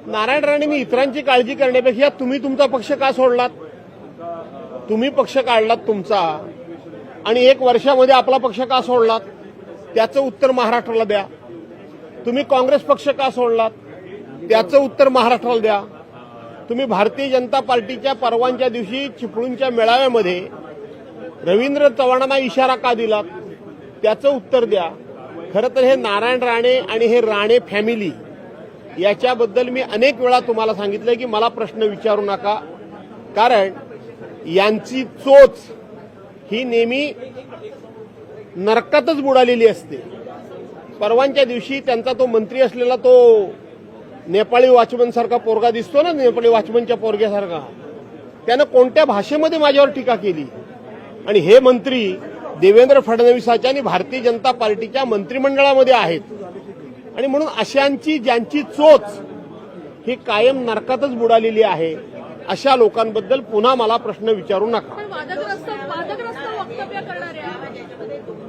नारायण राणेंनी इतरांची काळजी करण्यापेक्षा तुम्ही तुमचा पक्ष का सोडलात? तुम्ही पक्ष काढलात तुमचा आणि 1 वर्षामध्ये आपला पक्ष का सोडलात त्याचं उत्तर महाराष्ट्राला द्या. तुम्ही काँग्रेस पक्ष का सोडलात त्याचं उत्तर महाराष्ट्राला द्या. तुम्ही भारतीय जनता पार्टीच्या परवानच्या दिवशी चिपळूणच्या मेळाव्यामध्ये रवींद्र चव्हाणांना इशारा का दिलात त्याचं उत्तर द्या. खरं तर हे नारायण राणे आणि हे राणे फॅमिली याच्याबद्दल मी अनेक वेळा तुम्हाला सांगितलं की मला प्रश्न विचारू नका, कारण यांची चोच ही नेहमी नरकातच बुडालेली असते. परवानच्या दिवशी त्यांचा तो मंत्री असलेला तो नेपाळी वॉचमन सारखा पोरगा दिसतो ना, नेपाळी वॉचमनच्या पोरग्यासारखा, त्यानं कोणत्या भाषेमध्ये माझ्यावर टीका केली. आणि हे मंत्री देवेंद्र फडणवीसाच्या आणि भारतीय जनता पार्टीच्या मंत्रिमंडळामध्ये आहेत. आणि म्हणून अशांची ज्यांची चोच ही कायम नरकातच बुडालेली आहे अशा लोकांबद्दल पुन्हा मला प्रश्न विचारू नका.